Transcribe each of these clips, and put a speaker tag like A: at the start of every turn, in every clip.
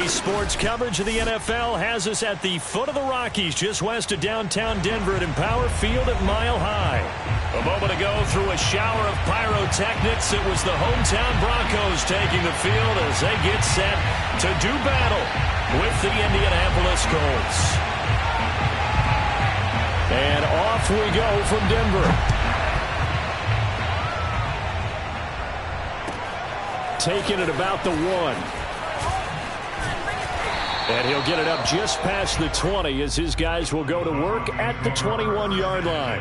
A: Sports coverage of the NFL has us at the foot of the Rockies, just west of downtown Denver at Empower Field at Mile High. A moment ago, through a shower of pyrotechnics, it was the hometown Broncos taking the field as they get set to do battle with the Indianapolis Colts. And off we go from Denver. Taking it about the 1. And he'll get it up just past the 20 as his guys will go to work at the 21-yard line.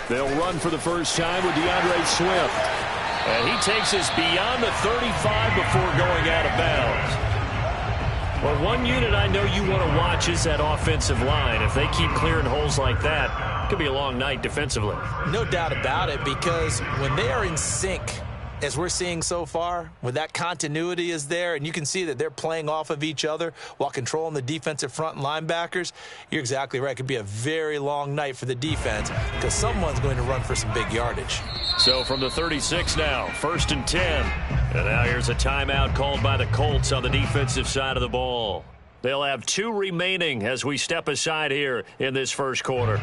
A: They'll run for the first time with DeAndre Swift. And he takes us beyond the 35 before going out of bounds. Well, one unit I know you want to watch is that offensive line. If they keep clearing holes like that, it could be a long night defensively.
B: No doubt about it, because when they are in sync, as we're seeing so far, when that continuity is there and you can see that they're playing off of each other while controlling the defensive front linebackers, you're exactly right. It could be a very long night for the defense because someone's going to run for some big yardage.
A: So from the 36 now, 1st and 10. And now here's a timeout called by the Colts on the defensive side of the ball. They'll have 2 remaining as we step aside here in this first quarter.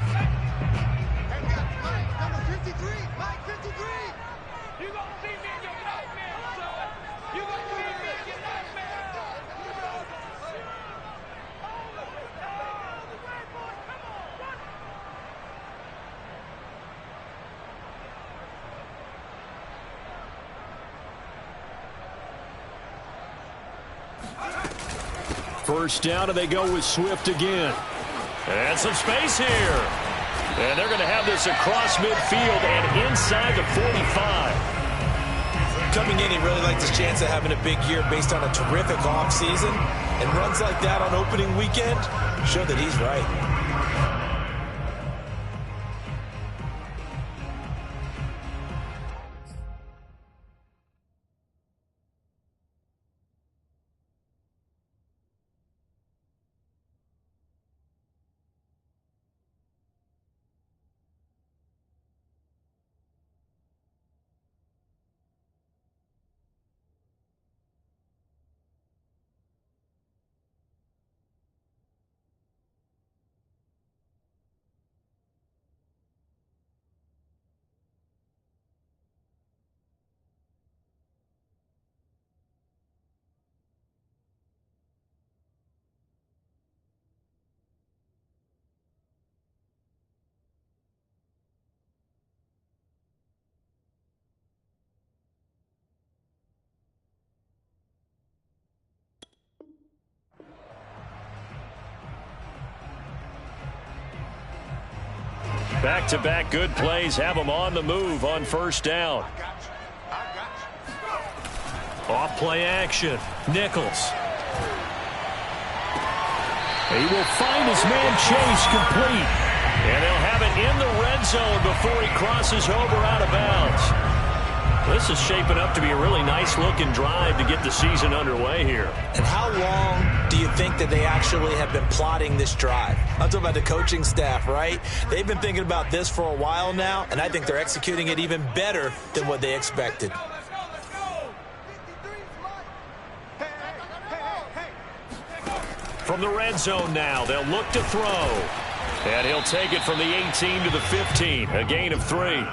A: First down, and they go with Swift again. And some space here. And they're going to have this across midfield and inside the 45.
B: Coming in, he really likes his chance of having a big year based on a terrific offseason. And runs like that on opening weekend show that he's right.
A: Back-to-back good plays have them on the move on first down. Off play action. Nichols. He will find his man Chase complete. And they'll have it in the red zone before he crosses over out of bounds. This is shaping up to be a really nice-looking drive to get the season underway here.
B: And how long do you think that they actually have been plotting this drive? I'm talking about the coaching staff, right? They've been thinking about this for a while now, and I think they're executing it even better than what they expected.
A: From the red zone now, they'll look to throw. And he'll take it from the 18 to the 15, a gain of 3.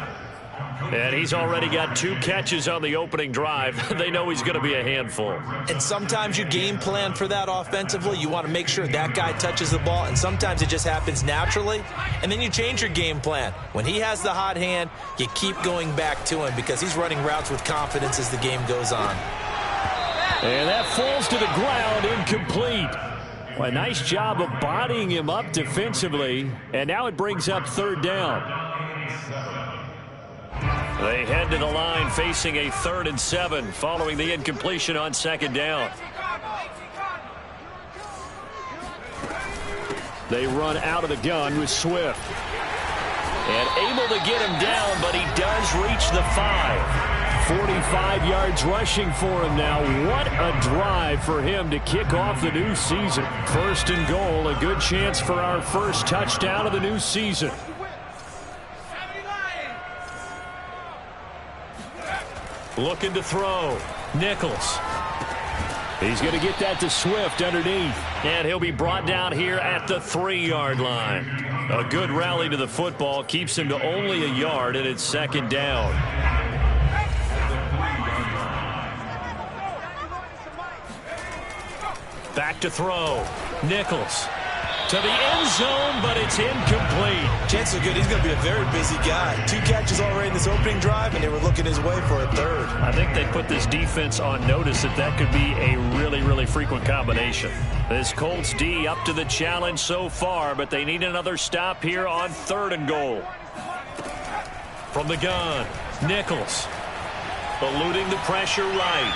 A: And he's already got 2 catches on the opening drive. They know he's going to be a handful.
B: And sometimes you game plan for that offensively. You want to make sure that guy touches the ball, and sometimes it just happens naturally. And then you change your game plan. When he has the hot hand, you keep going back to him because he's running routes with confidence as the game goes on.
A: And that falls to the ground, incomplete. Well, a nice job of bodying him up defensively. And now it brings up 3rd down. They head to the line facing a 3rd and 7 following the incompletion on 2nd down. They run out of the gun with Swift. And able to get him down, but he does reach the 5. 45 yards rushing for him now. What a drive for him to kick off the new season. First and goal, a good chance for our first touchdown of the new season. Looking to throw. Nichols. He's going to get that to Swift underneath. And he'll be brought down here at the 3-yard line. A good rally to the football keeps him to only a yard, and it's second down. Back to throw. Nichols to the end zone, but it's incomplete.
B: Chances are good he's going to be a very busy guy. 2 catches already in this opening drive, and they were looking his way for a 3rd.
A: I think they put this defense on notice that could be a really, really frequent combination. This Colts D up to the challenge so far, but they need another stop here on 3rd and goal. From the gun, Nichols eluding the pressure right.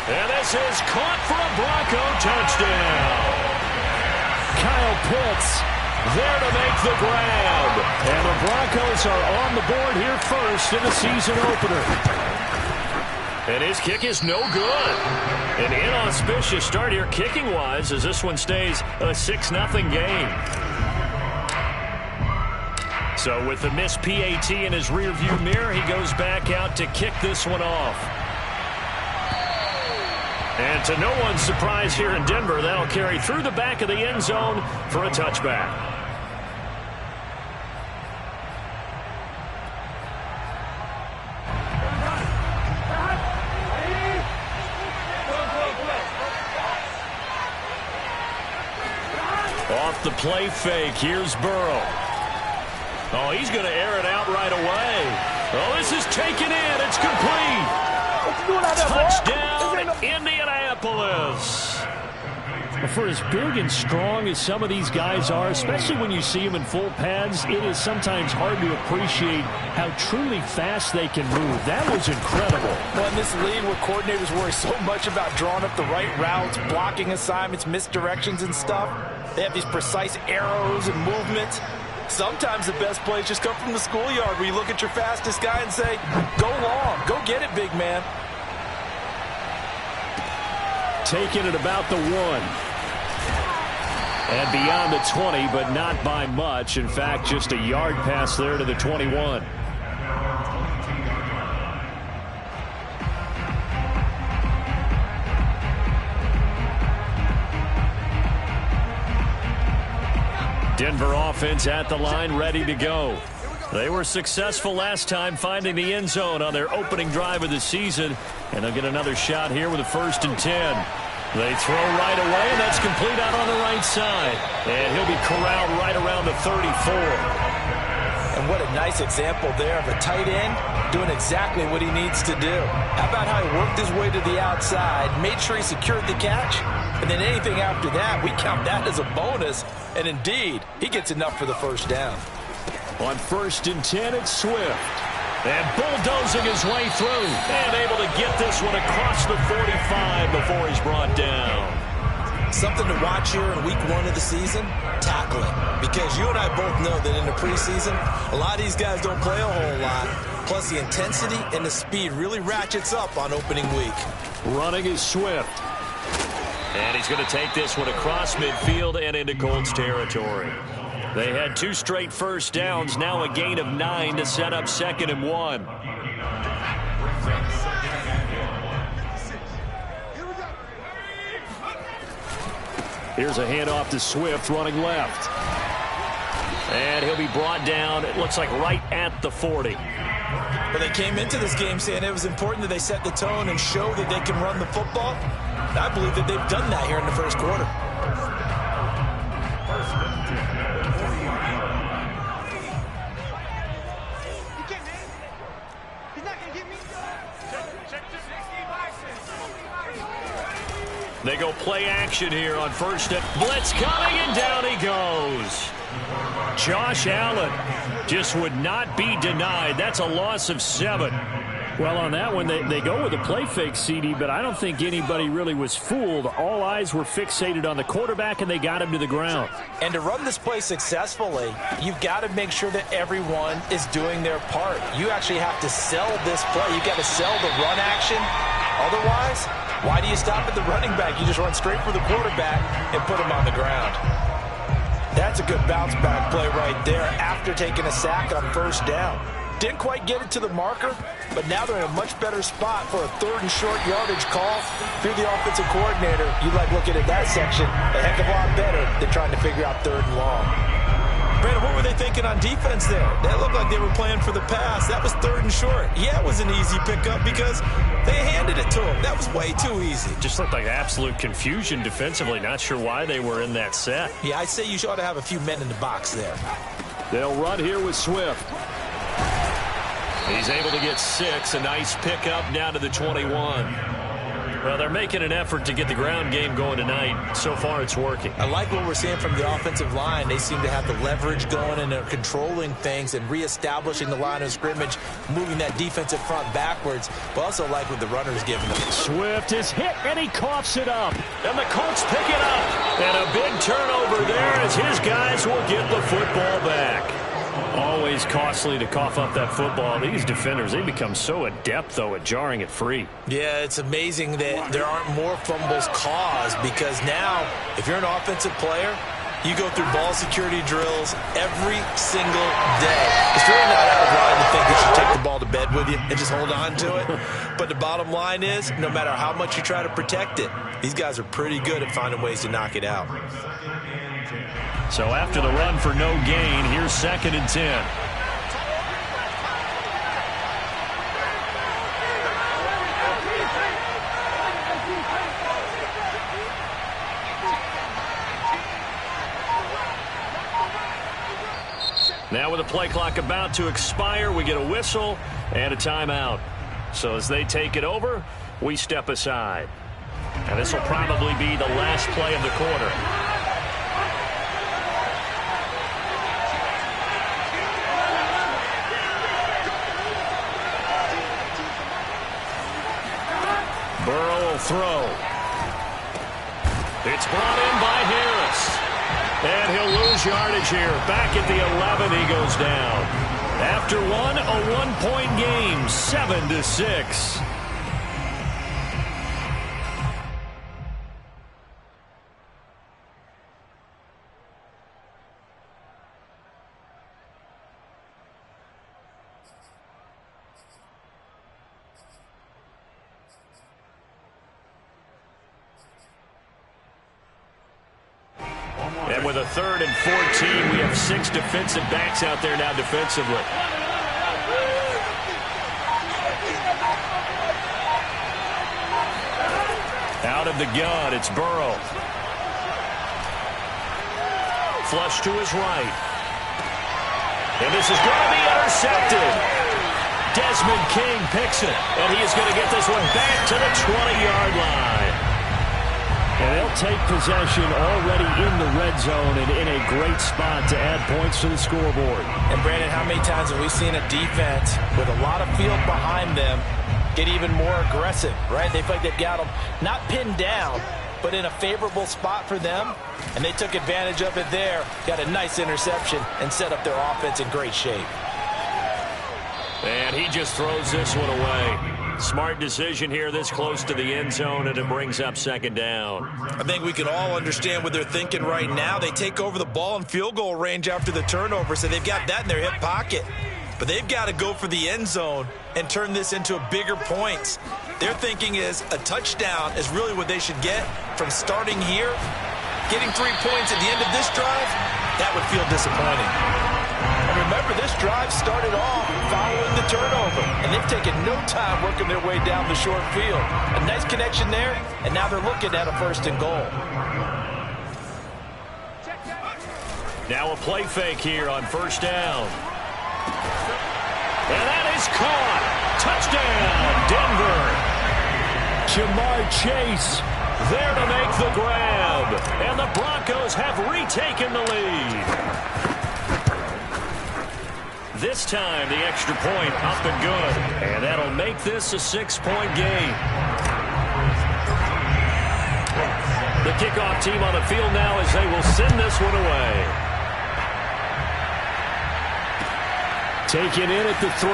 A: And this is caught for a Bronco touchdown. Kyle Pitts there to make the grab. And the Broncos are on the board here first in the season opener. And his kick is no good. An inauspicious start here kicking-wise as this one stays a 6-0 game. So with the missed PAT in his rearview mirror, he goes back out to kick this one off. And to no one's surprise here in Denver, that'll carry through the back of the end zone for a touchback. Off the play fake, here's Burrow. Oh, he's going to air it out right away. Oh, this is taken in. It's complete. Touchdown, Indianapolis. For as big and strong as some of these guys are, especially when you see them in full pads, it is sometimes hard to appreciate how truly fast they can move. That was incredible.
C: Well, in this league where coordinators worry so much about drawing up the right routes, blocking assignments, misdirections and stuff, they have these precise arrows and movements. Sometimes the best plays just come from the schoolyard where you look at your fastest guy and say, go long, go get it, big man.
A: Taking it about the 1. And beyond the 20, but not by much. In fact, just a yard pass there to the 21. Denver offense at the line, ready to go. They were successful last time finding the end zone on their opening drive of the season, and they'll get another shot here with a 1st and 10. They throw right away, and that's complete out on the right side. And he'll be corralled right around the 34.
B: And what a nice example there of a tight end doing exactly what he needs to do. How about how he worked his way to the outside, made sure he secured the catch, and then anything after that, we count that as a bonus. And indeed, he gets enough for the 1st down.
A: On 1st and 10, it's Swift. And bulldozing his way through. And able to get this one across the 45 before he's brought down.
B: Something to watch here in week 1 of the season, tackling. Because you and I both know that in the preseason, a lot of these guys don't play a whole lot. Plus the intensity and the speed really ratchets up on opening week.
A: Running is Swift. And he's going to take this one across midfield and into Colts territory. They had 2 straight 1st downs, now a gain of 9 to set up 2nd and 1. Here's a handoff to Swift running left. And he'll be brought down, it looks like right at the 40.
B: Well, they came into this game saying it was important that they set the tone and show that they can run the football. I believe that they've done that here in the 1st quarter.
A: They go play action here on 1st and blitz coming, and down he goes. Josh Allen just would not be denied. That's a loss of 7. Well, on that one, they go with a play fake, CD, but I don't think anybody really was fooled. All eyes were fixated on the quarterback, and they got him to the ground.
C: And to run this play successfully, you've got to make sure that everyone is doing their part. You actually have to sell this play. You've got to sell the run action. Otherwise, why do you stop at the running back? You just run straight for the quarterback and put him on the ground. That's a good bounce back play right there after taking a sack on first down. Didn't quite get it to the marker, but now they're in a much better spot for a 3rd and short yardage call. If you're the offensive coordinator, you like looking at that section a heck of a lot better than trying to figure out 3rd and long.
B: Brandon, what were they thinking on defense there? That looked like they were playing for the pass. That was 3rd and short. Yeah, it was an easy pickup because they handed it to him. That was way too easy.
A: Just looked like absolute confusion defensively. Not sure why they were in that set.
B: Yeah, I'd say you ought to have a few men in the box there.
A: They'll run here with Swift. He's able to get 6. A nice pickup down to the 21. Well, they're making an effort to get the ground game going tonight. So far, it's working.
B: I like what we're seeing from the offensive line. They seem to have the leverage going, and they're controlling things and reestablishing the line of scrimmage, moving that defensive front backwards, but also like what the runner's giving them.
A: Swift is hit, and he coughs it up. And the Colts pick it up. And a big turnover there as his guys will get the football back. Always costly to cough up that football. These defenders, they become so adept, though, at jarring it free.
B: Yeah, it's amazing that there aren't more fumbles caused because now, if you're an offensive player, you go through ball security drills every single day. It's really not out of line to think that you take the ball to bed with you and just hold on to it. But the bottom line is, no matter how much you try to protect it, these guys are pretty good at finding ways to knock it out.
A: So after the run for no gain, here's 2nd and 10. Now with the play clock about to expire, we get a whistle and a timeout. So as they take it over, we step aside. And this will probably be the last play of the quarter. Burrow will throw. It's brought in by Harris. And he'll lose yardage here. Back at the 11, he goes down. After one, a one-point game, 7-6. And with a 3rd and 14, we have 6 defensive backs out there now defensively. Out of the gun, it's Burrow. Flush to his right. And this is going to be intercepted. Desmond King picks it, and he is going to get this one back to the 20-yard line. And they'll take possession already in the red zone and in a great spot to add points to the scoreboard.
C: And, Brandon, how many times have we seen a defense with a lot of field behind them get even more aggressive, right? They feel like they've got them not pinned down, but in a favorable spot for them, and they took advantage of it there, got a nice interception, and set up their offense in great shape.
A: And he just throws this one away. Smart decision here this close to the end zone, and it brings up 2nd down.
B: I think we can all understand what they're thinking right now. They take over the ball in field goal range after the turnover, so they've got that in their hip pocket. But they've got to go for the end zone and turn this into a bigger points. Their thinking is a touchdown is really what they should get from starting here. Getting 3 points at the end of this drive, that would feel disappointing.
C: And remember, this drive started off following the turnover, and they've taken no time working their way down the short field. A nice connection there, and now they're looking at a 1st and goal.
A: Now a play fake here on 1st down. And that is caught. Touchdown, Denver. Jamar Chase there to make the grab. And the Broncos have retaken the lead. This time, the extra point up and good. And that'll make this a 6-point game. The kickoff team on the field now as they will send this one away. Taken in at the 3.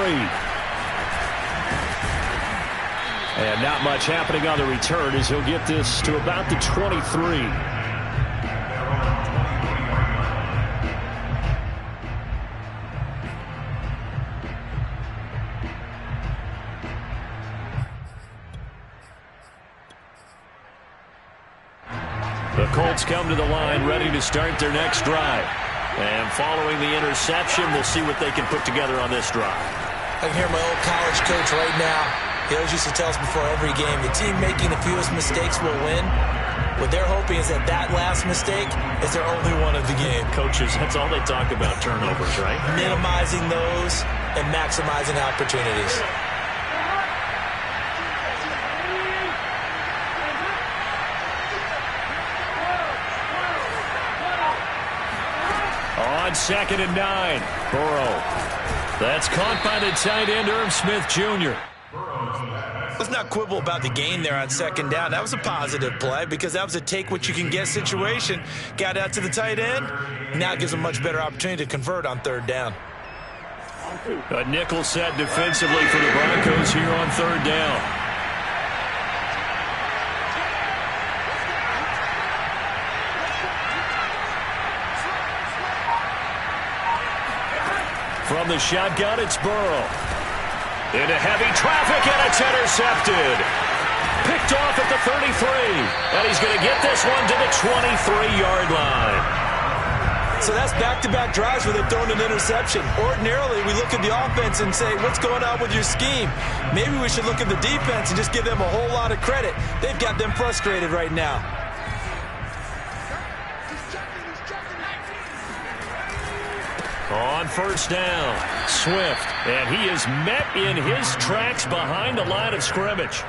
A: And not much happening on the return as he'll get this to about the 23. The Colts come to the line ready to start their next drive. And following the interception, we'll see what they can put together on this drive.
B: I can hear my old college coach right now. He always used to tell us before every game, the team making the fewest mistakes will win. What they're hoping is that last mistake is their only one of the game.
A: Coaches, that's all they talk about, turnovers, right?
B: Minimizing those and maximizing opportunities.
A: On 2nd and 9, Burrow. That's caught by the tight end, Irv Smith Jr.
B: Let's not quibble about the gain there on 2nd down. That was a positive play because that was a take-what-you-can-get situation. Got out to the tight end. Now it gives them a much better opportunity to convert on 3rd down.
A: A nickel set defensively for the Broncos here on 3rd down. From the shotgun, it's Burrow. Into heavy traffic, and it's intercepted. Picked off at the 33. And he's going to get this one to the 23-yard line.
B: So that's back-to-back drives where they've thrown an interception. Ordinarily, we look at the offense and say, what's going on with your scheme? Maybe we should look at the defense and just give them a whole lot of credit. They've got them frustrated right now.
A: On 1st down, Swift, and he is met in his tracks behind the line of scrimmage.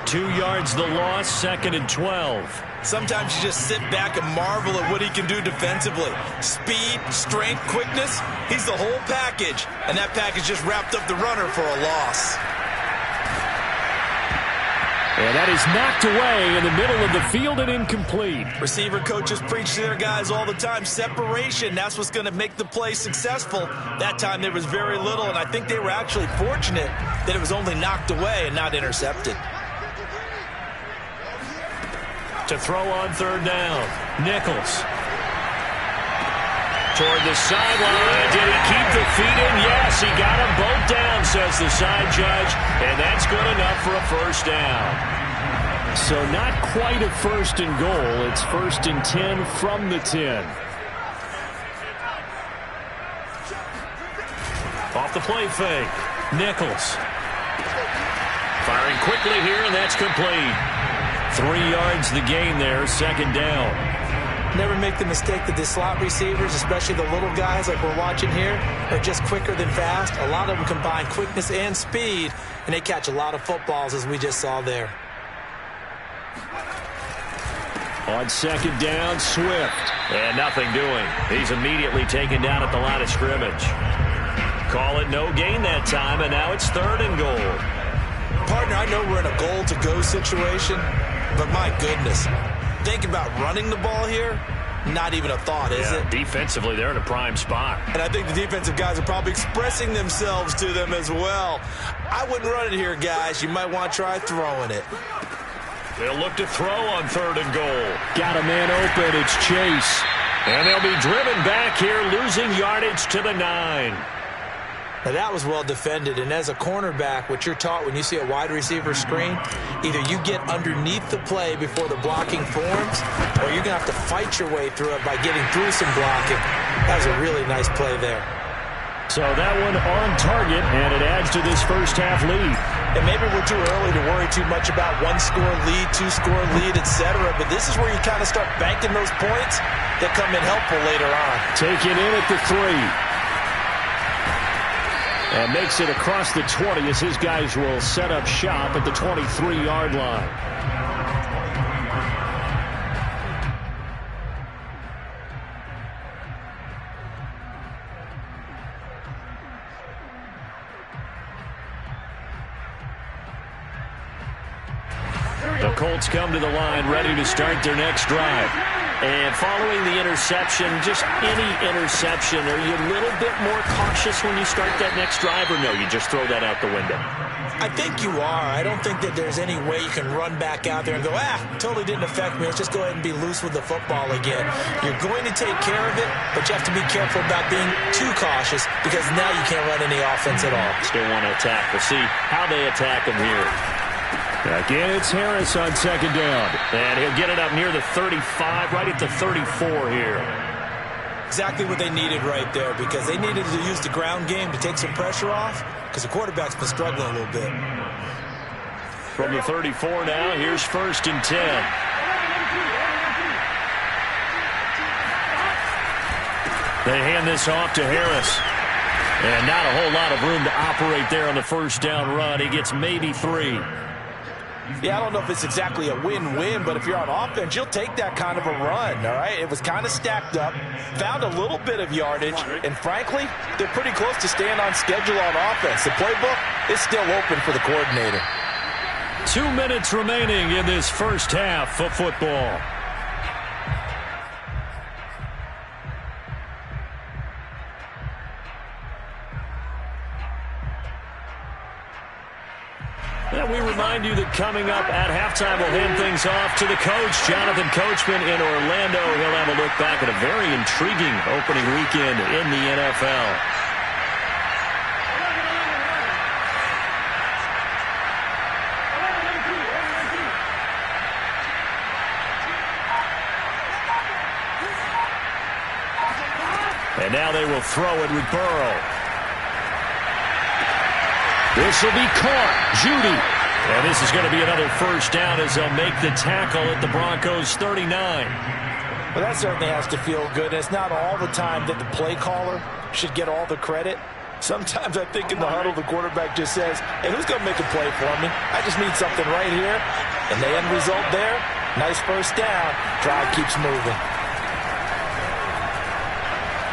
A: 2 yards the loss, 2nd and 12.
B: Sometimes you just sit back and marvel at what he can do defensively. Speed, strength, quickness, he's the whole package. And that package just wrapped up the runner for a loss.
A: And that is knocked away in the middle of the field and incomplete.
B: Receiver coaches preach to their guys all the time. Separation, that's what's going to make the play successful. That time there was very little, and I think they were actually fortunate that it was only knocked away and not intercepted.
A: To throw on 3rd down, Nichols. Toward the sideline. Did he keep the feet in? Yes, he got them both down, says the side judge. And that's good enough for a 1st down. So not quite a 1st and goal. It's 1st and 10 from the 10. Off the play fake. Nichols. Firing quickly here, and that's complete. 3 yards the gain there, 2nd down.
B: Never make the mistake that the slot receivers, especially the little guys like we're watching here, are just quicker than fast. A lot of them combine quickness and speed, and they catch a lot of footballs, as we just saw there.
A: On 2nd down, Swift. And nothing doing. He's immediately taken down at the line of scrimmage. Call it no gain that time, and now it's 3rd and goal.
B: Partner, I know we're in a goal-to-go situation, but my goodness. Think about running the ball here. Not even a thought, is it?
A: Defensively, they're in a prime spot.
B: And I think the defensive guys are probably expressing themselves to them as well. I wouldn't run it here, guys. You might want to try throwing it.
A: They'll look to throw on 3rd and goal. Got a man open. It's Chase. And they'll be driven back here, losing yardage to the 9.
B: Now, that was well defended, and as a cornerback, what you're taught when you see a wide receiver screen, either you get underneath the play before the blocking forms, or you're going to have to fight your way through it by getting through some blocking. That was a really nice play there.
A: So that one on target, and it adds to this first half lead.
B: And maybe we're too early to worry too much about one-score lead, two-score lead, etc., but this is where you kind of start banking those points that come in helpful later on.
A: Taken in at the 3. And makes it across the 20 as his guys will set up shop at the 23-yard line. Colts come to the line, ready to start their next drive. And following the interception, just any interception, are you a little bit more cautious when you start that next drive, or no, you just throw that out the window?
B: I think you are. I don't think that there's any way you can run back out there and go, totally didn't affect me. Let's just go ahead and be loose with the football again. You're going to take care of it, but you have to be careful about being too cautious because now you can't run any offense at all.
A: Still want to attack. We'll see how they attack them here. Again, it's Harris on second down. And he'll get it up near the 35, right at the 34 here.
B: Exactly what they needed right there, because they needed to use the ground game to take some pressure off, because the quarterback's been struggling a little bit.
A: From the 34 now, here's 1st and 10. They hand this off to Harris. And not a whole lot of room to operate there on the first down run. He gets maybe 3.
C: Yeah, I don't know if it's exactly a win-win, but if you're on offense, you'll take that kind of a run, all right? It was kind of stacked up, found a little bit of yardage, and frankly, they're pretty close to staying on schedule on offense. The playbook is still open for the coordinator.
A: 2 minutes remaining in this first half of football. And we remind you that coming up at halftime, we'll hand things off to the coach, Jonathan Coachman in Orlando. He'll have a look back at a very intriguing opening weekend in the NFL. And now they will throw it with Burrow. This will be caught. Judy. And this is going to be another first down as they'll make the tackle at the Broncos' 39.
C: Well, that certainly has to feel good. It's not all the time that the play caller should get all the credit. Sometimes I think in the huddle, the quarterback just says, hey, who's going to make a play for me? I just need something right here. And the end result there, nice first down. Drive keeps moving.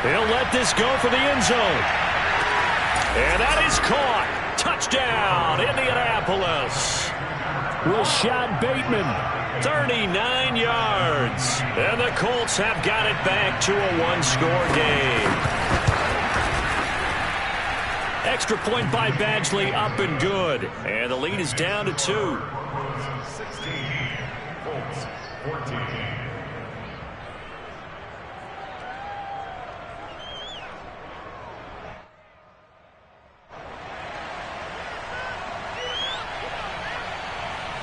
A: He'll let this go for the end zone. And that is caught. Touchdown, Indianapolis. Rashad Bateman, 39 yards. And the Colts have got it back to a one-score game. Extra point by Badgley, up and good. And the lead is down to 2.
D: 16, Colts, 14.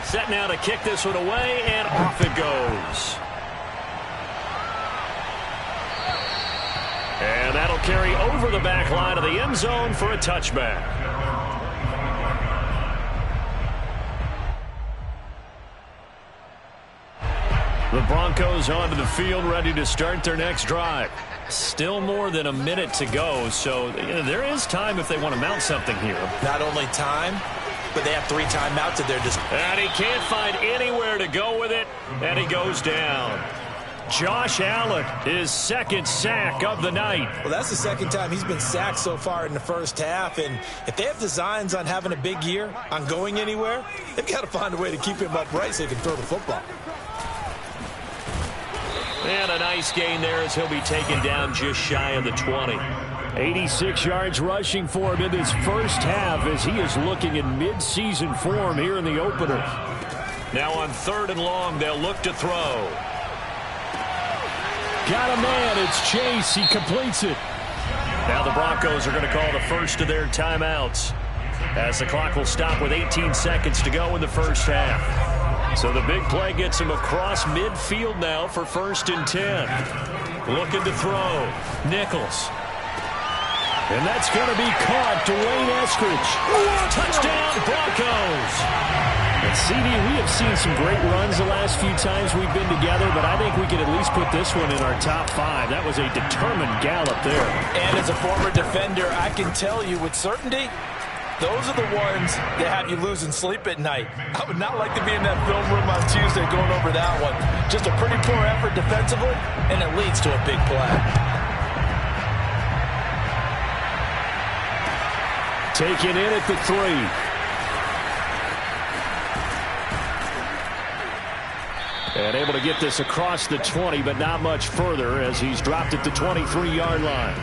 A: Set now to kick this one away, and off it goes. And that'll carry over the back line of the end zone for a touchback. The Broncos onto the field, ready to start their next drive. Still more than a minute to go, so there is time if they want to mount something here.
B: Not only time, but they have 3 timeouts at their disposal.
A: And he can't find anywhere to go with it, and he goes down. Josh Allen, his 2nd sack of the night.
B: Well, that's the 2nd time he's been sacked so far in the first half, and if they have designs on having a big year, on going anywhere, they've got to find a way to keep him upright so he can throw the football.
A: And a nice gain there as he'll be taken down just shy of the 20. 86 yards rushing for him in this first half as he is looking in mid-season form here in the opener. Now on 3rd and long, they'll look to throw. Got a man. It's Chase. He completes it. Now the Broncos are going to call the first of their timeouts as the clock will stop with 18 seconds to go in the first half. So the big play gets him across midfield now for 1st and 10. Looking to throw. Nichols. And that's going to be caught. Dwayne Eskridge. Touchdown, Broncos. And CD, we have seen some great runs the last few times we've been together, but I think we can at least put this one in our top 5. That was a determined gallop there.
C: And as a former defender, I can tell you with certainty, those are the ones that have you losing sleep at night. I would not like to be in that film room on Tuesday going over that one. Just a pretty poor effort defensively, and it leads to a big play. Taken in at the 3.
A: And able to get this across the 20, but not much further as he's dropped at the 23-yard line.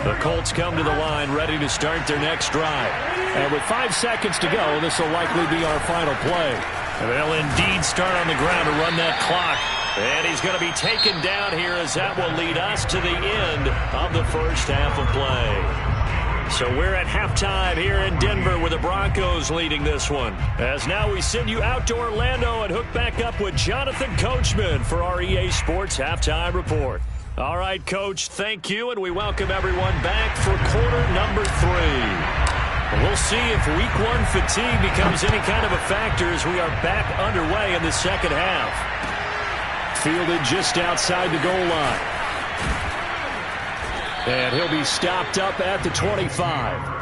A: The Colts come to the line ready to start their next drive. And with 5 seconds to go, this will likely be our final play. And they'll indeed start on the ground to run that clock. And he's going to be taken down here as that will lead us to the end of the first half of play. So we're at halftime here in Denver with the Broncos leading this one. As now we send you out to Orlando and hook back up with Jonathan Coachman for our EA Sports Halftime Report. All right, Coach, thank you, and we welcome everyone back for quarter number 3. We'll see if week 1 fatigue becomes any kind of a factor as we are back underway in the second half. Fielded just outside the goal line. And he'll be stopped up at the 25.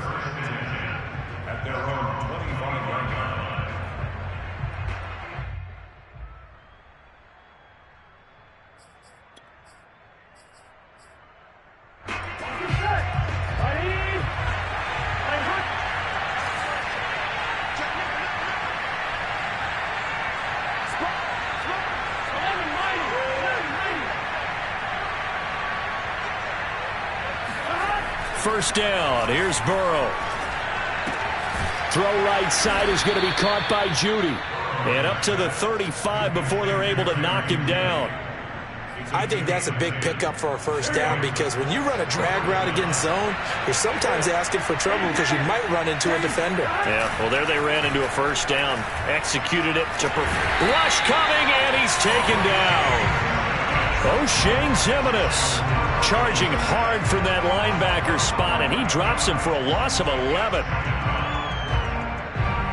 A: First down. Here's Burrow. Throw right side is going to be caught by Judy. And up to the 35 before they're able to knock him down.
B: I think that's a big pickup for a first down because when you run a drag route against zone, you're sometimes asking for trouble because you might run into a defender.
A: Yeah, well, there they ran into a first down. Executed it to rush coming, and he's taken down. O'Shane Ximines charging hard from that linebacker spot, and he drops him for a loss of 11.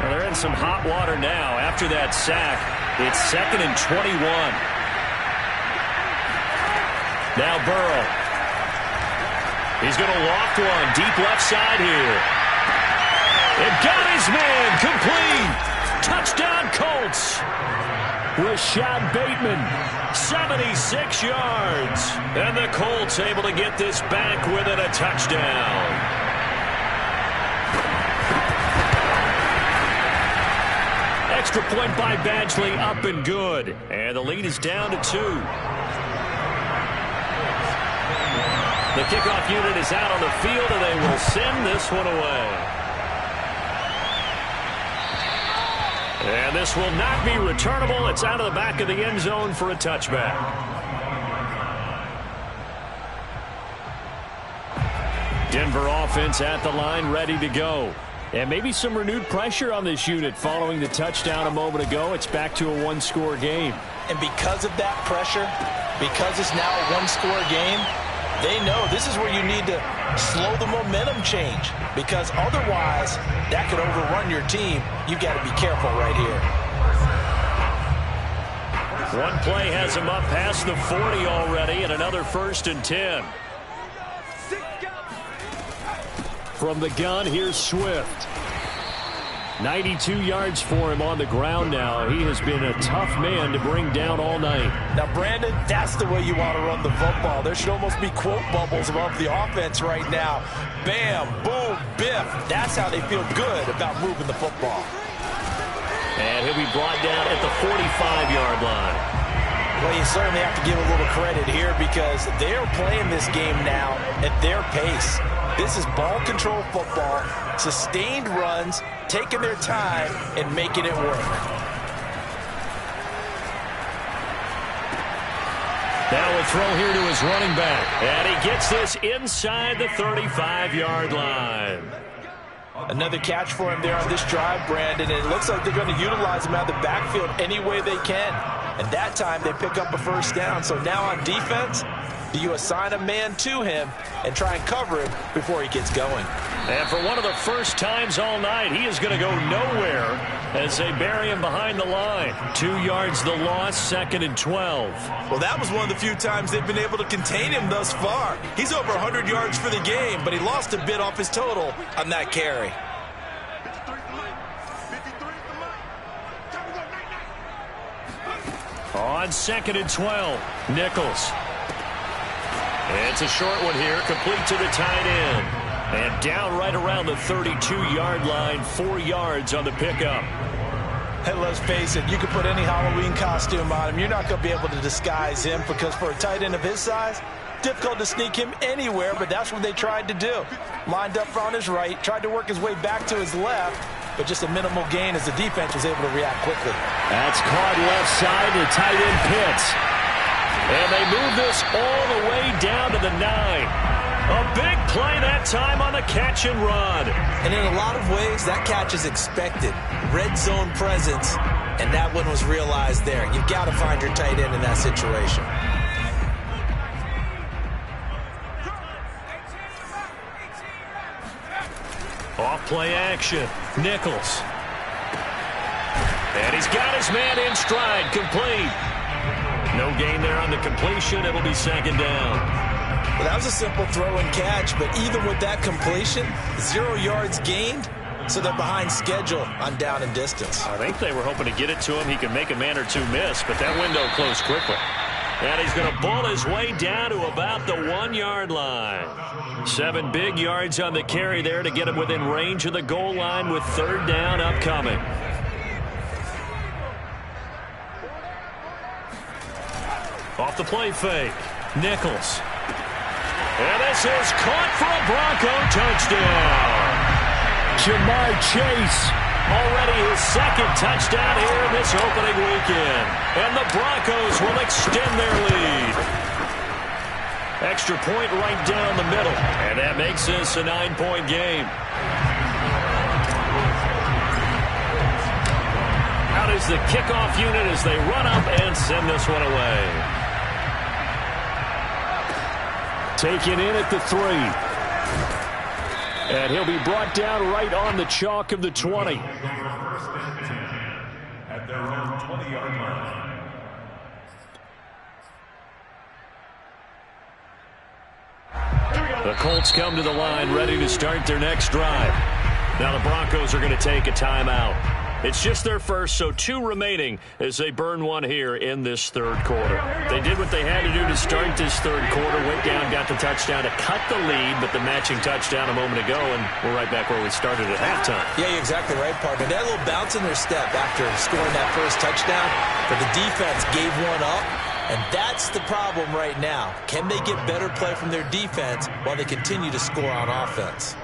A: Well, they're in some hot water now. After that sack, it's 2nd and 21. Now Burrow. He's going to loft one deep left side here. And got his man complete. Touchdown Colts. Rashad Bateman, 76 yards. And the Colts able to get this back within a touchdown. Extra point by Badgley, up and good. And the lead is down to 2. The kickoff unit is out on the field, and they will send this one away. And this will not be returnable. It's out of the back of the end zone for a touchback. Denver offense at the line, ready to go. And maybe some renewed pressure on this unit following the touchdown a moment ago. It's back to a one-score game.
B: And because of that pressure, because it's now a one-score game, they know this is where you need to slow the momentum change, because otherwise that could overrun your team. You've got to be careful right here.
A: One play has him up past the 40 already, and another 1st and 10. From the gun, here's Swift. 92 yards for him on the ground now. He has been a tough man to bring down all night.
B: Now, Brandon, that's the way you want to run the football. There should almost be quote bubbles above the offense right now. Bam, boom, biff. That's how they feel good about moving the football.
A: And he'll be brought down at the 45-yard line.
B: Well, you certainly have to give a little credit here because they're playing this game now at their pace. This is ball control football, sustained runs, taking their time and making it work.
A: Now a throw here to his running back. And he gets this inside the 35-yard line.
B: Another catch for him there on this drive, Brandon. And it looks like they're going to utilize him out of the backfield any way they can. And that time they pick up a first down. So now on defense, do you assign a man to him and try and cover him before he gets going?
A: And for one of the first times all night, he is going to go nowhere as they bury him behind the line. 2 yards the loss, 2nd and 12.
B: Well, that was one of the few times they've been able to contain him thus far. He's over 100 yards for the game, but he lost a bit off his total on that carry.
A: On 2nd and 12, Nichols. It's a short one here, complete to the tight end. And down right around the 32-yard line, 4 yards on the pickup.
C: Hey, let's face it, you can put any Halloween costume on him. You're not going to be able to disguise him because for a tight end of his size, difficult to sneak him anywhere, but that's what they tried to do. Lined up on his right, tried to work his way back to his left, but just a minimal gain as the defense was able to react quickly.
A: That's caught left side to tight end Pitts. And they move this all the way down to the 9. A big play that time on the catch and run.
B: And in a lot of ways, that catch is expected. Red zone presence, and that one was realized there. You've got to find your tight end in that situation.
A: Off play action. Nichols. And he's got his man in stride. Complete. No gain there on the completion. It'll be second down.
B: Well, that was a simple throw and catch, but even with that completion, 0 yards gained, so they're behind schedule on down and distance.
A: I think they were hoping to get it to him. He could make a man or two miss, but that window closed quickly. And he's going to ball his way down to about the 1-yard line. 7 big yards on the carry there to get him within range of the goal line with third down upcoming. Off the play fake. Nichols. And this is caught for a Bronco touchdown. Jamar Chase, already his second touchdown here this opening weekend. And the Broncos will extend their lead. Extra point right down the middle. And that makes this a 9-point game. Out is the kickoff unit as they run up and send this one away. Taken in at the 3. And he'll be brought down right on the chalk of the 20.
D: At their own 20-yard line.
A: The Colts come to the line ready to start their next drive. Now the Broncos are going to take a timeout. It's just their first, so 2 remaining as they burn one here in this third quarter. They did what they had to do to start this third quarter, went down, got the touchdown to cut the lead, but the matching touchdown a moment ago, and we're right back where we started at halftime.
B: Yeah, you're exactly right, partner. They had a little bounce in their step after scoring that first touchdown, but the defense gave one up, and that's the problem right now. Can they get better play from their defense while they continue to score on offense?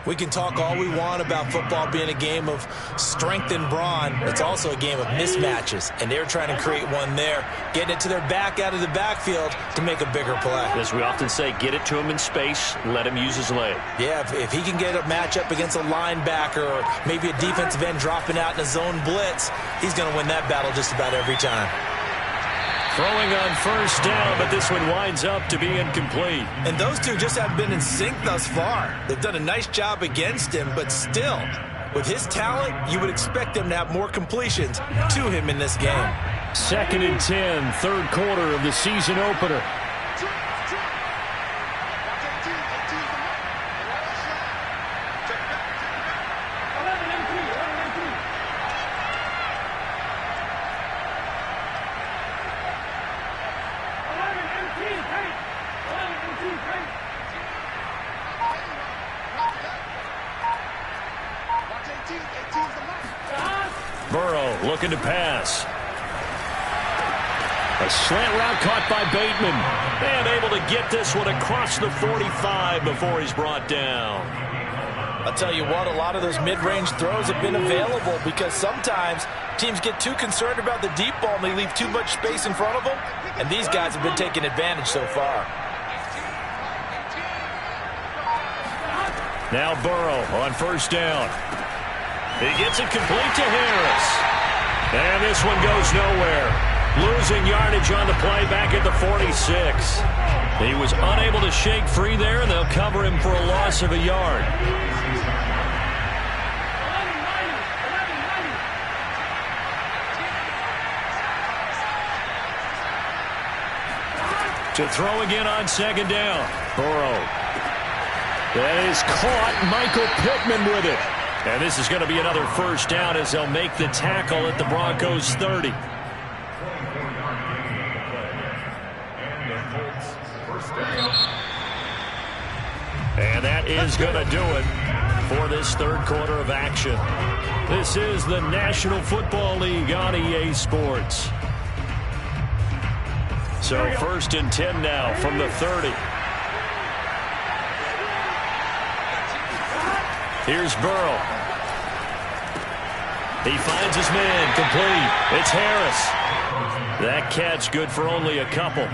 B: We can talk all we want about football being a game of strength and brawn. It's also a game of mismatches, and they're trying to create one there, getting it to their back out of the backfield to make a bigger play.
A: As we often say, get it to him in space, let him use his leg.
B: Yeah, if he can get a matchup against a linebacker or maybe a defensive end dropping out in a zone blitz, he's going to win that battle just about every time.
A: Throwing on first down, but this one winds up to be incomplete.
B: And those two just haven't been in sync thus far. They've done a nice job against him, but still, with his talent, you would expect them to have more completions to him in this game.
A: 2nd and 10, third quarter of the season opener. Burrow looking to pass. A slant route caught by Bateman. And able to get this one across the 45 before he's brought down.
C: I'll tell you what, a lot of those mid-range throws have been available because sometimes teams get too concerned about the deep ball and they leave too much space in front of them. And these guys have been taking advantage so far.
A: Now Burrow on first down. He gets it complete to Harris. And this one goes nowhere. Losing yardage on the play back at the 46. He was unable to shake free there, and they'll cover him for a loss of a yard. To throw again on second down. Burrow. That is caught. Michael Pittman with it. And this is going to be another first down as they'll make the tackle at the Broncos 30. And that is going to do it for this third quarter of action. This is the National Football League on EA Sports. So 1st and 10 now from the 30. Here's Burrow. He finds his man, complete. It's Harris. That catch good for only a couple.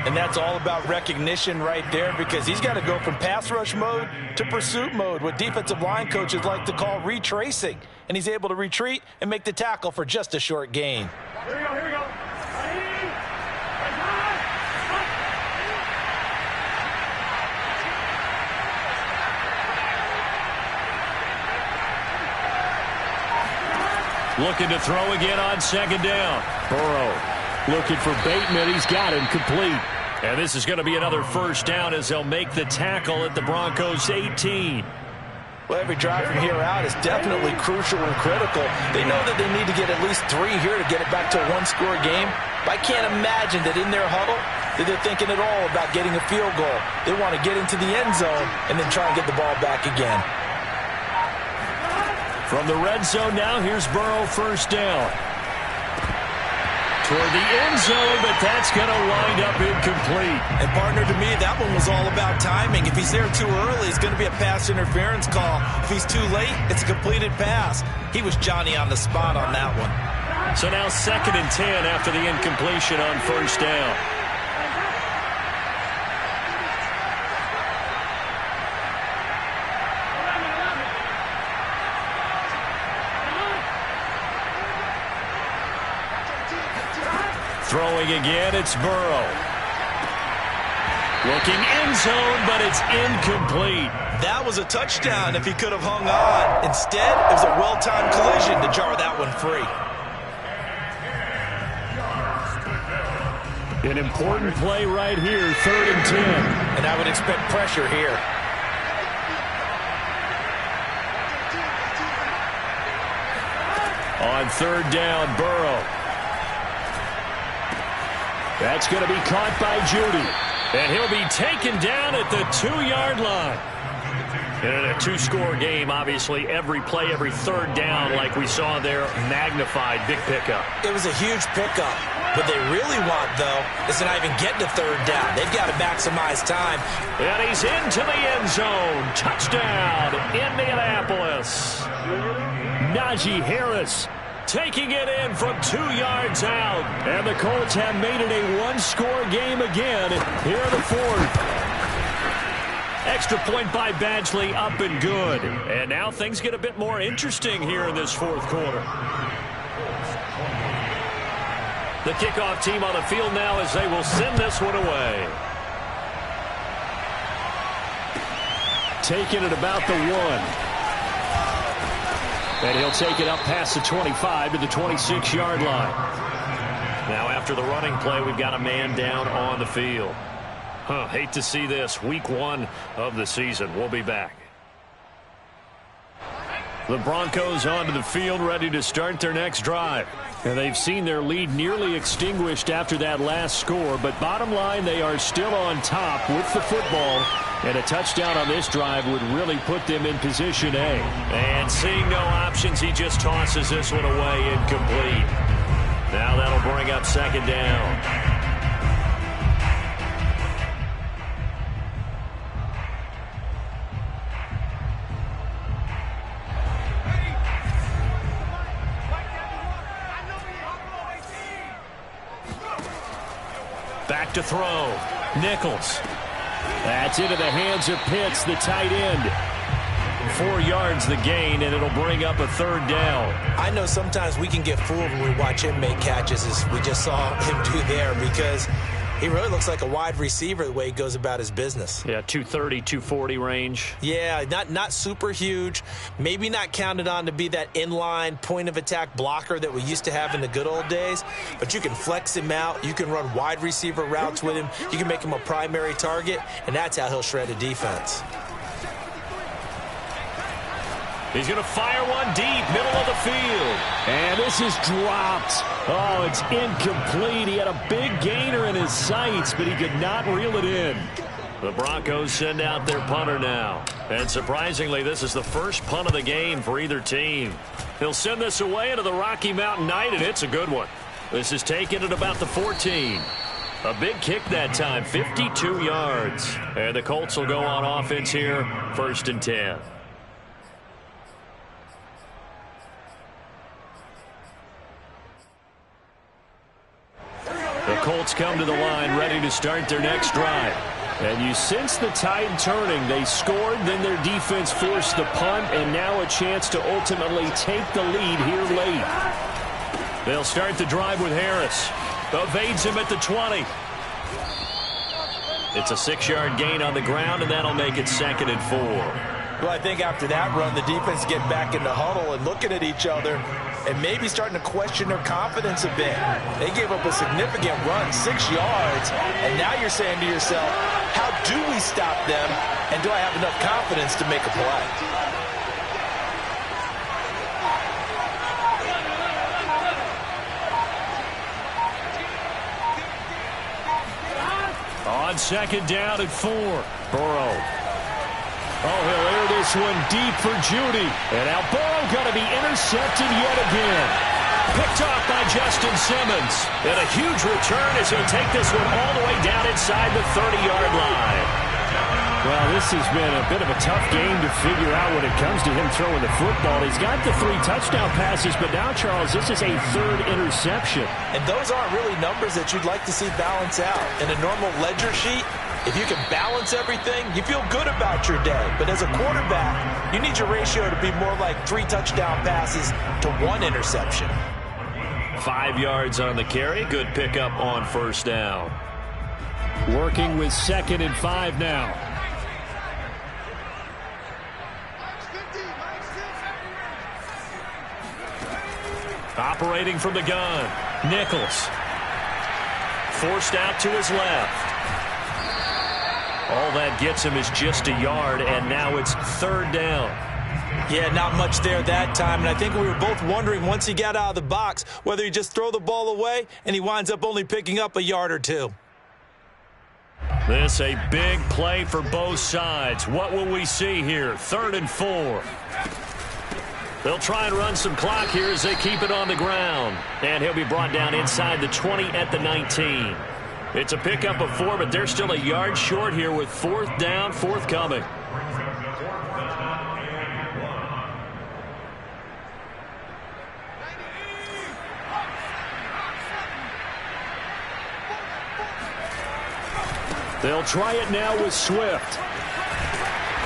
C: And that's all about recognition right there, because he's got to go from pass rush mode to pursuit mode, what defensive line coaches like to call retracing. And he's able to retreat and make the tackle for just a short gain.
D: Here we go, here we go.
A: Looking to throw again on 2nd down. Burrow looking for Bateman. He's got him complete. And this is going to be another 1st down as they'll make the tackle at the Broncos 18.
C: Well, every drive from here out is definitely crucial and critical. They know that they need to get at least 3 here to get it back to a 1-score game. But I can't imagine that in their huddle that they're thinking at all about getting a field goal. They want to get into the end zone and then try and get the ball back again.
A: From the red zone now, here's Burrow, 1st down. Toward the end zone, but that's going to wind up incomplete.
C: And, partner, to me, that one was all about timing. If he's there too early, it's going to be a pass interference call. If he's too late, it's a completed pass. He was Johnny on the spot on that one.
A: So now 2nd and 10 after the incompletion on 1st down. Throwing again, it's Burrow. Looking end zone, but it's incomplete.
C: That was a touchdown if he could have hung on. Instead, it was a well-timed collision to jar that one free.
A: An important play right here, 3rd and 10.
C: And I would expect pressure here.
A: On 3rd down, Burrow. That's going to be caught by Judy. And he'll be taken down at the 2-yard line. And in a 2-score game, obviously, every play, every 3rd down, like we saw there, magnified. Big pickup.
C: It was a huge pickup. What they really want, though, is to not even get to 3rd down. They've got to maximize time.
A: And he's into the end zone. Touchdown, Indianapolis. Najee Harris taking it in from 2 yards out. And the Colts have made it a 1-score game again here in the 4th. Extra point by Badgley, up and good. And now things get a bit more interesting here in this 4th quarter. The kickoff team on the field now as they will send this one away. Taking it about the 1. And he'll take it up past the 25 to the 26-yard line. Now after the running play, we've got a man down on the field. Hate to see this. Week 1 of the season. We'll be back. The Broncos onto the field, ready to start their next drive. And they've seen their lead nearly extinguished after that last score. But bottom line, they are still on top with the football. And a touchdown on this drive would really put them in position A. And seeing no options, he just tosses this one away, incomplete. Now that'll bring up 2nd down. Back to throw. Nichols. That's into the hands of Pitts, the tight end. 4 yards the gain, and it'll bring up a 3rd down.
C: I know sometimes we can get fooled when we watch him make catches, as we just saw him do there, because he really looks like a wide receiver the way he goes about his business.
A: Yeah, 230, 240 range.
C: Yeah, not super huge. Maybe not counted on to be that inline point-of-attack blocker that we used to have in the good old days. But you can flex him out. You can run wide receiver routes with him. You can make him a primary target, and that's how he'll shred a defense.
A: He's going to fire one deep, middle of the field. And this is dropped. Oh, it's incomplete. He had a big gainer in his sights, but he could not reel it in. The Broncos send out their punter now. And surprisingly, this is the first punt of the game for either team. He'll send this away into the Rocky Mountain Night, and it's a good one. This is taken at about the 14. A big kick that time, 52 yards. And the Colts will go on offense here, 1st and 10. The Colts come to the line ready to start their next drive. And you sense the tide turning. They scored, then their defense forced the punt, and now a chance to ultimately take the lead here late. They'll start the drive with Harris. Evades him at the 20. It's a 6-yard gain on the ground, and that'll make it 2nd and 4.
B: Well, I think after that run, the defense get back in the huddle and looking at each other and maybe starting to question their confidence a bit. They gave up a significant run, 6 yards, and now you're saying to yourself, how do we stop them, and do I have enough confidence to make a play?
A: On 2nd down at 4, Burrow. Oh, he'll air this one deep for Judy. And now Burrow going to be intercepted yet again. Picked off by Justin Simmons. And a huge return as he'll take this one all the way down inside the 30-yard line. Well, this has been a bit of a tough game to figure out when it comes to him throwing the football. He's got the 3 touchdown passes, but now, Charles, this is a 3rd interception.
B: And those aren't really numbers that you'd like to see balance out. In a normal ledger sheet, if you can balance everything, you feel good about your day. But as a quarterback, you need your ratio to be more like 3 touchdown passes to 1 interception.
A: 5 yards on the carry. Good pickup on 1st down. Working with 2nd and 5 now. Operating from the gun, Nichols. Forced out to his left. All that gets him is just a yard, and now it's 3rd down.
B: Yeah, not much there that time, and I think we were both wondering once he got out of the box whether he just throw the ball away, and he winds up only picking up a yard or 2.
A: This a big play for both sides. What will we see here? 3rd and 4. They'll try and run some clock here as they keep it on the ground. And he'll be brought down inside the 20 at the 19. It's a pickup of 4, but they're still a yard short here with 4th down forthcoming. They'll try it now with Swift.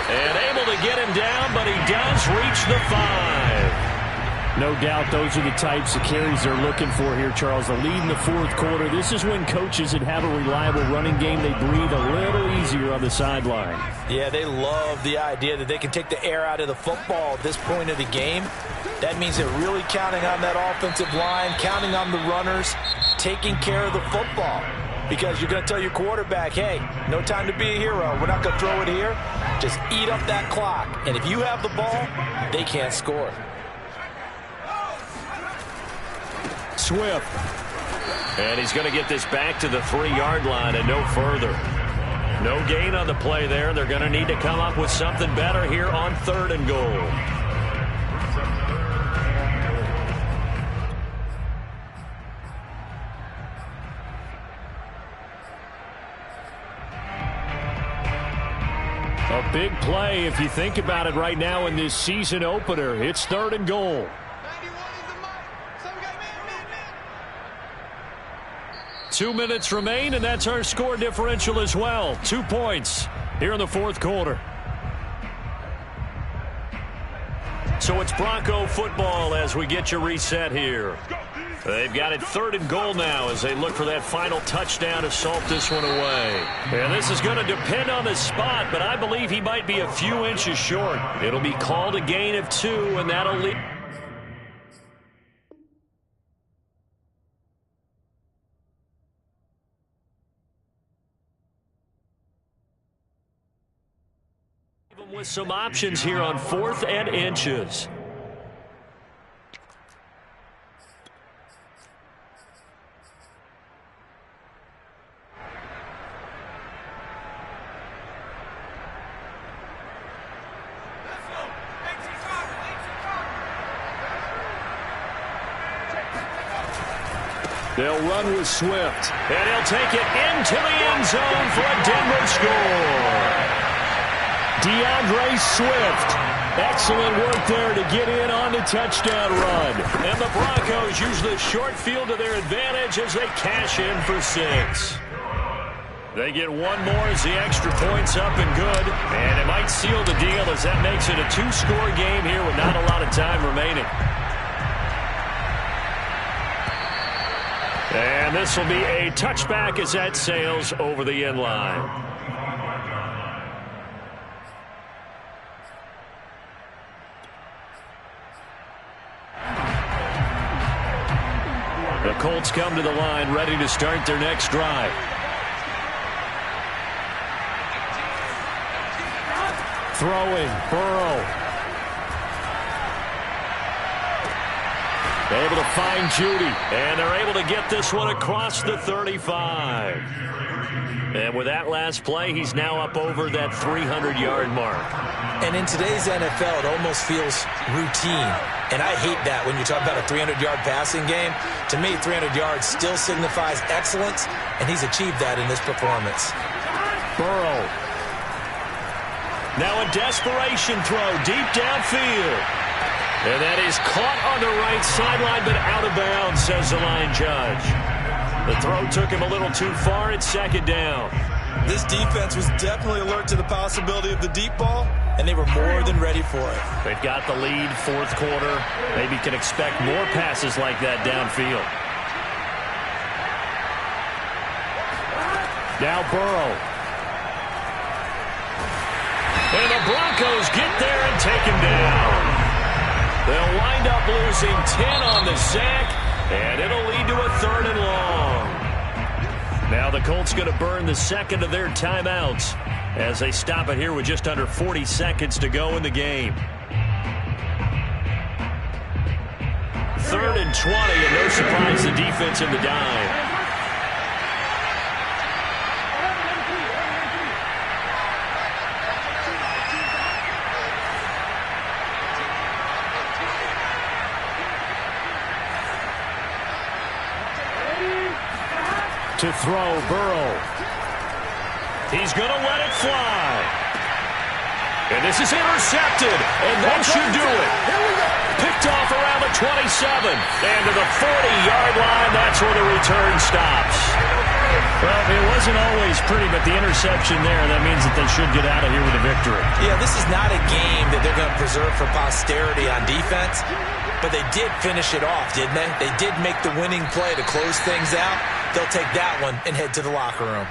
A: And able to get him down, but he does reach the 5. No doubt those are the types of carries they're looking for here, Charles. The lead in the 4th quarter. This is when coaches that have a reliable running game, they breathe a little easier on the sideline.
B: Yeah, they love the idea that they can take the air out of the football at this point of the game. That means they're really counting on that offensive line, counting on the runners, taking care of the football. Because you're going to tell your quarterback, hey, no time to be a hero. We're not going to throw it here. Just eat up that clock. And if you have the ball, they can't score.
A: Swift. And he's going to get this back to the 3-yard line and no further. No gain on the play there. They're going to need to come up with something better here on 3rd and goal. A big play if you think about it right now in this season opener. It's 3rd and goal. 2 minutes remain, and that's our score differential as well. 2 points here in the 4th quarter. So it's Bronco football as we get you reset here. They've got it 3rd and goal now as they look for that final touchdown to salt this one away. And this is going to depend on the spot, but I believe he might be a few inches short. It'll be called a gain of 2, and that'll lead. With some options here on 4th and inches. They'll run with Swift. And he'll take it into the end zone for a Denver score. DeAndre Swift. Excellent work there to get in on the touchdown run. And the Broncos use the short field to their advantage as they cash in for 6. They get one more as the extra point's up and good. And it might seal the deal as that makes it a 2-score game here with not a lot of time remaining. And this will be a touchback as that sails over the end line. The Colts come to the line ready to start their next drive. Throwing, Burrow. Able to find Judy, and they're able to get this one across the 35. And with that last play, he's now up over that 300-yard mark.
B: And in today's NFL, it almost feels routine. And I hate that when you talk about a 300-yard passing game. To me, 300 yards still signifies excellence, and he's achieved that in this performance.
A: Burrow. Now a desperation throw deep downfield. And that is caught on the right sideline, but out of bounds, says the line judge. The throw took him a little too far. It's second down.
B: This defense was definitely alert to the possibility of the deep ball, and they were more than ready for it.
A: They've got the lead, fourth quarter. Maybe can expect more passes like that downfield. Now Burrow. And the Broncos get there and take him down. They'll wind up losing 10 on the sack, and it'll lead to a 3rd and long. Now the Colts going to burn the second of their timeouts as they stop it here with just under 40 seconds to go in the game. 3rd and 20, and no surprise the defense in the dime. To throw, Burrow. He's going to let it fly. And this is intercepted, and that should do it. Picked off around the 27, and to the 40-yard line, that's where the return stops. Well, it wasn't always pretty, but the interception there, that means that they should get out of here with a victory.
B: Yeah, this is not a game that they're going to preserve for posterity on defense, but they did finish it off, didn't they? They did make the winning play to close things out. They'll take that one and head to the locker room.